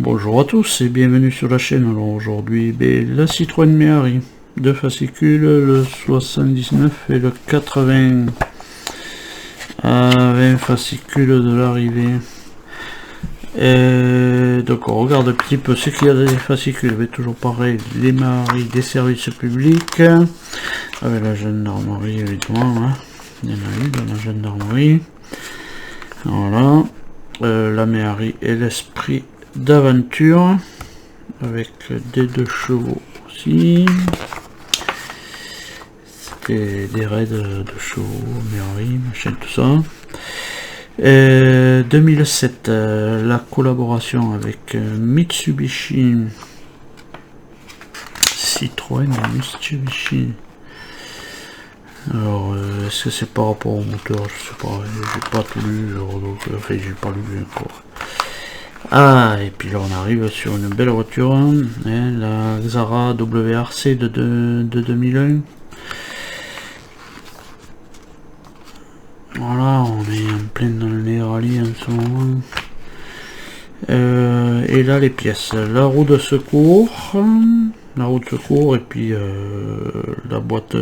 Bonjour à tous et bienvenue sur la chaîne. Alors aujourd'hui, la Citroën Méhari, deux fascicules, le 79 et le 80, à 20 fascicules de l'arrivée. Donc on regarde un petit peu ce qu'il y a dans les fascicules. Mais toujours pareil, les Méhari des services publics, avec la gendarmerie évidemment, hein. Il y en a eu dans la gendarmerie. Voilà, la Méhari et l'esprit d'aventure avec des 2 chevaux aussi. C'était des raids de chevaux, Méhari, machin, tout ça. 2007, la collaboration avec Mitsubishi, Citroën et Mitsubishi. Alors, est-ce que c'est par rapport au moteur? Je sais pas, j'ai pas tout lu, donc enfin j'ai pas lu encore. Ah, et puis là on arrive sur une belle voiture, hein, la Xara WRC de 2001. Voilà, on est en plein dans les rallyes en ce moment. Et là les pièces, la roue de secours, et puis la boîte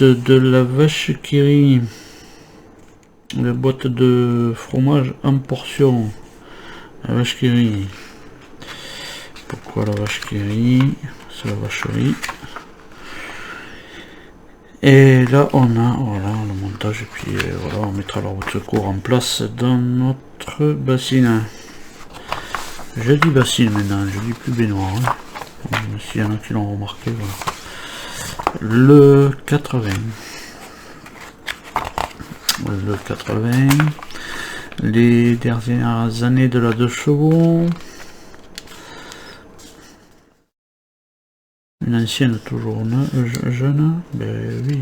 de la vache qui rit. La boîte de fromage en portion. La vache qui rit. Pourquoi la vache qui rit? C'est la vacherie. Et là on a voilà le montage et puis voilà, on mettra la roue de secours en place dans notre bassine. Je dis bassine maintenant, je dis plus baignoire, hein. S'il y en a qui l'ont remarqué, voilà. Le 80. Le 80, les dernières années de la 2 chevaux, une ancienne toujours jeune, ben oui,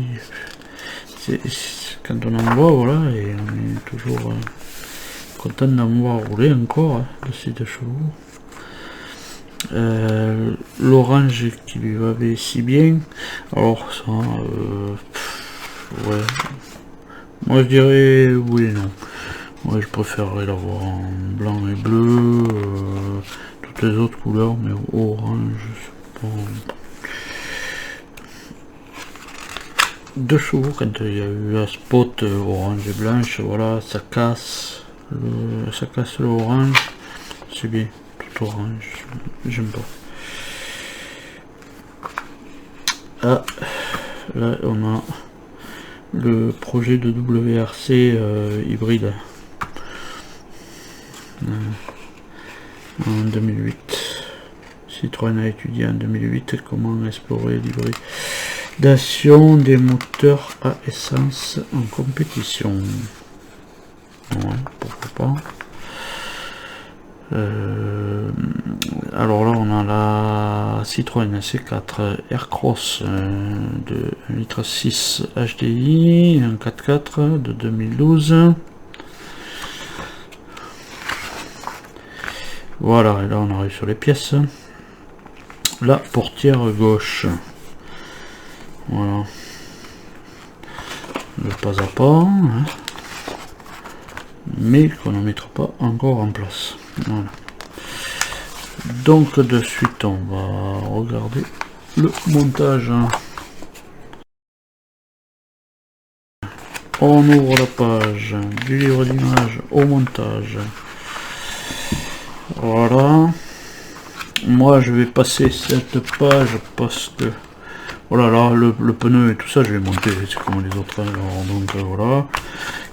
quand on en voit, voilà, et on est toujours content d'en voir rouler encore, hein, de ces 2 chevaux. L'orange qui lui avait si bien, alors ça, ouais. Moi je dirais oui et non. Moi je préférerais l'avoir en blanc et bleu, toutes les autres couleurs, mais orange, je sais pas. 2 chevaux quand il y a eu la spot orange et blanche, voilà, ça casse le orange, c'est bien, tout orange, j'aime pas. Ah, là on a le projet de WRC hybride en 2008. Citroën a étudié en 2008 comment explorer l'hybridation des moteurs à essence en compétition. Ouais, pourquoi pas. Alors là on a la Citroën C4 Aircross de 1,6 L HDI, un 4x4 de 2012. Voilà, et là on arrive sur les pièces. La portière gauche. Voilà. Le pas à pas, hein, mais qu'on ne mettra pas encore en place. Voilà. Donc de suite on va regarder le montage. On ouvre la page du livre d'images au montage. Voilà. Moi je vais passer cette page parce que voilà, là le pneu et tout ça je vais monter, c'est comme les autres, alors, donc voilà.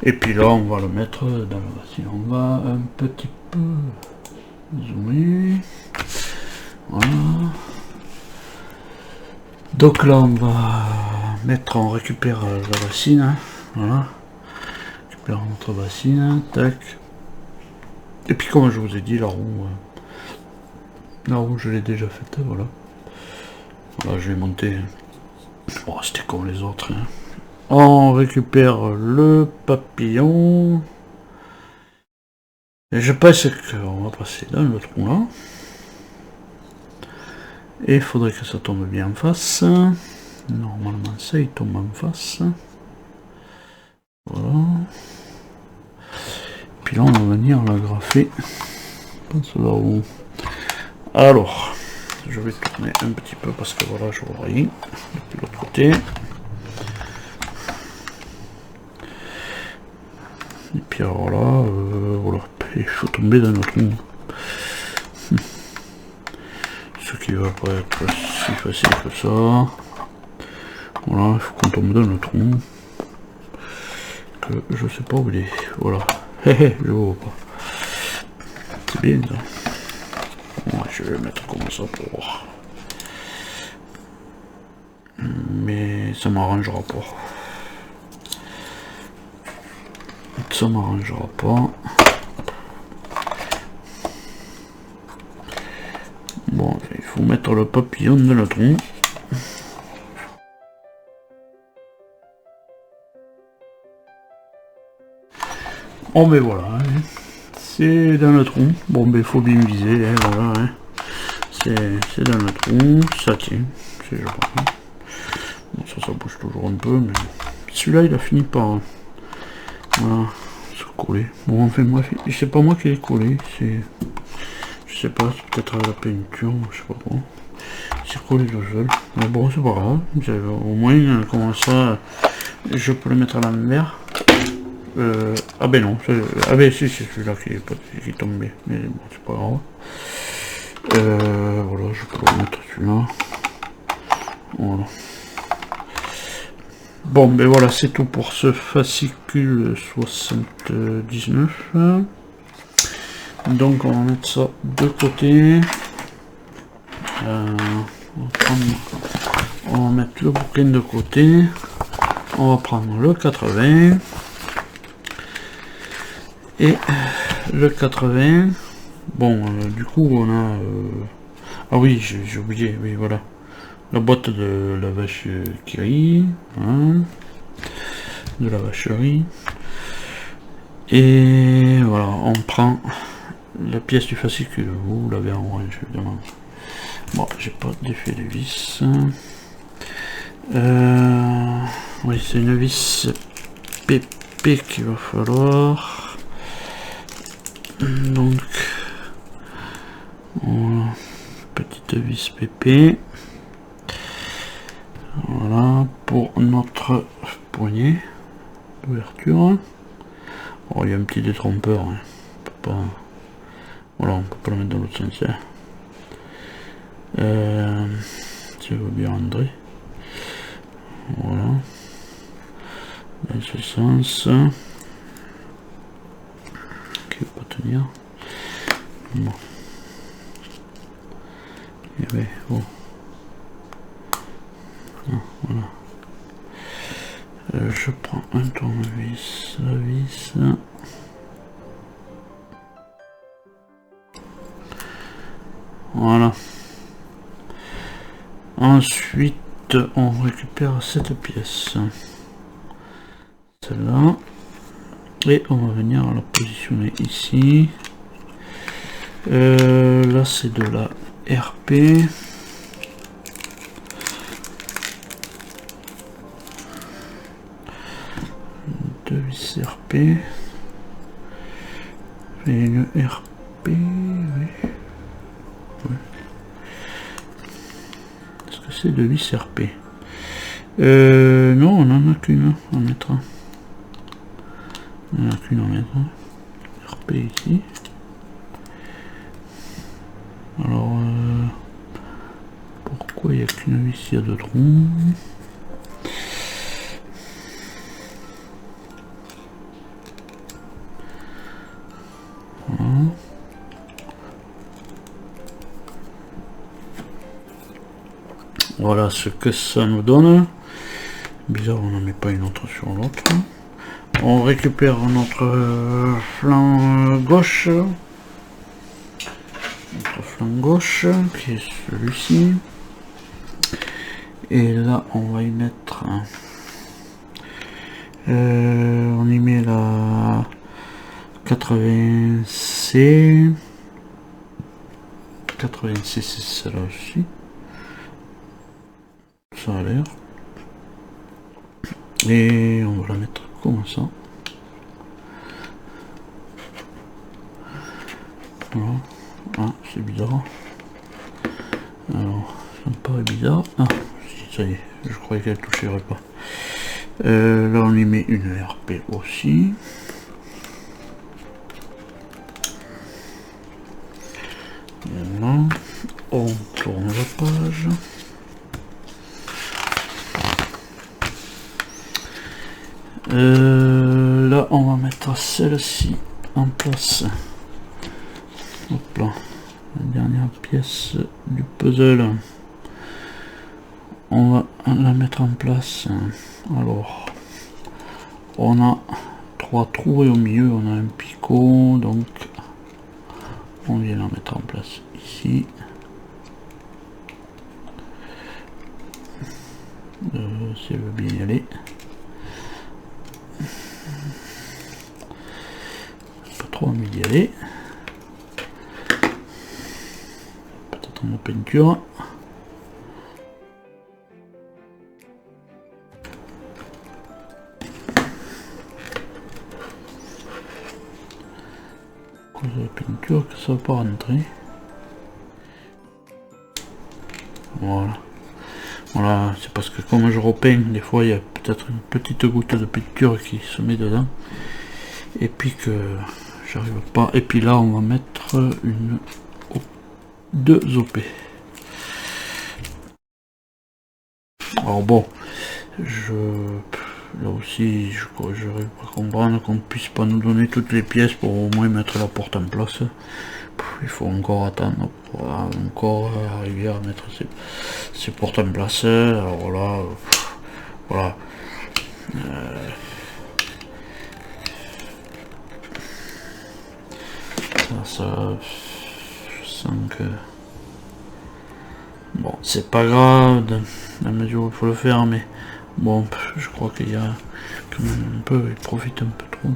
Et puis là on va le mettre dans la bassine. On va un petit peu zoomer. Voilà. Donc là on va mettre, on récupère la bassine, hein. Voilà. On récupère notre bassine, tac. Et puis comme je vous ai dit, la roue je l'ai déjà faite, voilà. Voilà, je vais monter. Oh, c'était comme les autres, hein. On récupère le papillon. Et je pense qu'on va passer dans le trou là. Et il faudrait que ça tombe bien en face. Normalement ça il tombe en face. Voilà. puis là on va venir l'agrafer. Je pense là-haut. Alors, je vais tourner un petit peu parce que voilà, je vois rien depuis l'autre côté. Et puis alors là, voilà, il faut tomber dans notre trou. Ce qui va pas être si facile que ça. Voilà, il faut qu'on tombe dans le trou. Que je sais pas où il est. Voilà. Je vois pas. C'est bien ça. Ouais, je vais mettre comme ça pour voir. Mais ça m'arrangera pas. Ça m'arrangera pas. Bon, il faut mettre le papillon dans le trou. Oh mais voilà, hein. C'est dans le trou. Bon ben il faut bien viser, hein, voilà. Hein. C'est dans le trou, ça tient, c'est joli. Bon ça bouge toujours un peu, mais celui-là il a fini par voilà, se coller. Bon enfin bref, c'est pas moi qui l'ai collé, c'est je sais pas, c'est peut-être la peinture, je sais pas quoi. C'est collé tout seul. Mais bon c'est pas grave, au moins comment ça je peux le mettre à l'envers. Ah ben non, ah ben si c'est celui-là qui est tombé, mais bon c'est pas grave. Voilà, je peux remettre celui-là. Voilà. Bon ben voilà, c'est tout pour ce fascicule 79. Donc on va mettre ça de côté. On va mettre le bouquin de côté. On va prendre le 80. Et le 80, bon, du coup, on a... ah oui, j'ai oublié, oui, voilà. La boîte de la vache qui rit, hein, de la vacherie. Et voilà, on prend la pièce du fascicule. Vous l'avez en orange, évidemment. Bon, j'ai pas d'effet de vis. Oui, c'est une vis PP qu'il va falloir. Donc voilà, petite vis PP, voilà pour notre poignée d'ouverture. Oh, il y a un petit détrompeur, hein. On peut pas, voilà, on peut pas le mettre dans l'autre sens, hein. Si vous bien André, voilà, dans ce sens. Pas tenir. Bon. Et ben, oh. Ah, voilà. Je prends un tournevis, la vis. Voilà. Ensuite, on récupère cette pièce. Celle-là. Et on va venir la positionner ici. Là c'est de la RP. Deux vis RP. Et une RP. Oui. Ouais. Est-ce que c'est deux vis RP? Non, on en a qu'une à mettre. Il n'y en a qu'une en mettre. RP ici. Alors, pourquoi il n'y a qu'une vis, il y a deux trous? Voilà. Voilà ce que ça nous donne. Bizarre, on n'en met pas une autre sur l'autre. On récupère notre flanc gauche. Notre flanc gauche, qui est celui-ci. Et là, on va y mettre... on y met la 80C. 80C, c'est celle-là aussi. Ça a l'air. Et on va la mettre comme ça. Voilà. Ah, c'est bizarre. Alors, ça me paraît bizarre. Ah, si, ça y est, je croyais qu'elle toucherait pas. Là, on y met une RP aussi. Voilà. On tourne la page. Là, on va mettre celle-ci en place. Hop là. La dernière pièce du puzzle. On va la mettre en place. Alors, on a 3 trous et au milieu on a un picot, donc on vient la mettre en place ici. Si elle veut bien y aller. Pas trop envie d'y aller. Peut-être en peinture. Cause de la peinture que ça va pas rentrer. Voilà. Voilà, c'est parce que comme je repeins, des fois il y a peut-être une petite goutte de peinture qui se met dedans. Et puis que j'arrive pas. Et puis là on va mettre une 2 OP. Alors bon, là aussi je n'arrive pas à comprendre qu'on puisse pas nous donner toutes les pièces pour au moins mettre la porte en place. Il faut encore attendre pour encore arriver à mettre ces portes en place. Alors là, voilà. Ça, je sens que bon, c'est pas grave dans la mesure où il faut le faire, mais bon, je crois qu'il y a quand même un peu, il profite un peu trop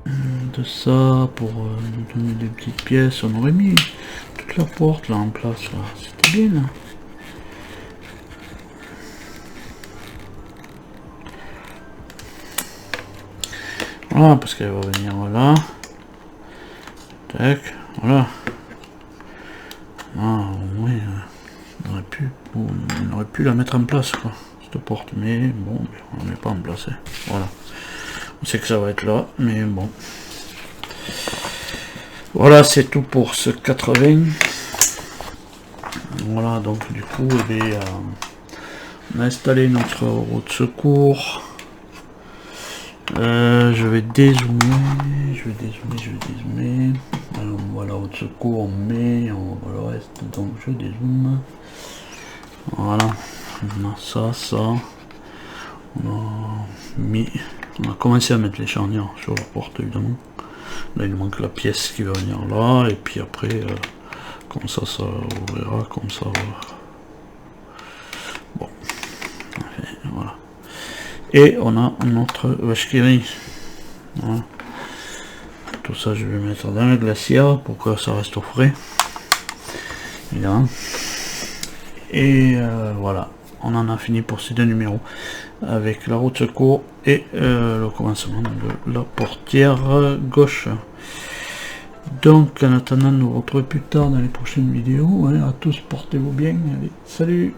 de ça pour nous donner des petites pièces. On aurait mis toute la porte là en place, là, c'était bien là. Voilà, parce qu'elle va venir là. Tac, voilà. Ah, au moins, on aurait pu la mettre en place, quoi, cette porte, mais bon, on ne met pas en place. Voilà. On sait que ça va être là, mais bon. Voilà, c'est tout pour ce 80. Voilà, donc du coup, on a installé notre roue de secours. Je vais dézoomer. Alors, voilà, roue de secours, on met, on voit le reste, donc je dézoome. Voilà, on a ça. On a commencé à mettre les charnières sur la porte, évidemment. Là, il manque la pièce qui va venir là, et puis après, comme ça ouvrira, comme ça. Bon, enfin, voilà. Et on a notre vache qui rit. Voilà. Tout ça, je vais mettre dans la glacière pour que ça reste au frais. Évidemment. Et voilà, on en a fini pour ces 2 numéros avec la roue de secours et le commencement de la portière gauche. Donc en attendant, nous retrouver plus tard dans les prochaines vidéos. Allez, à tous, portez-vous bien. Allez, salut!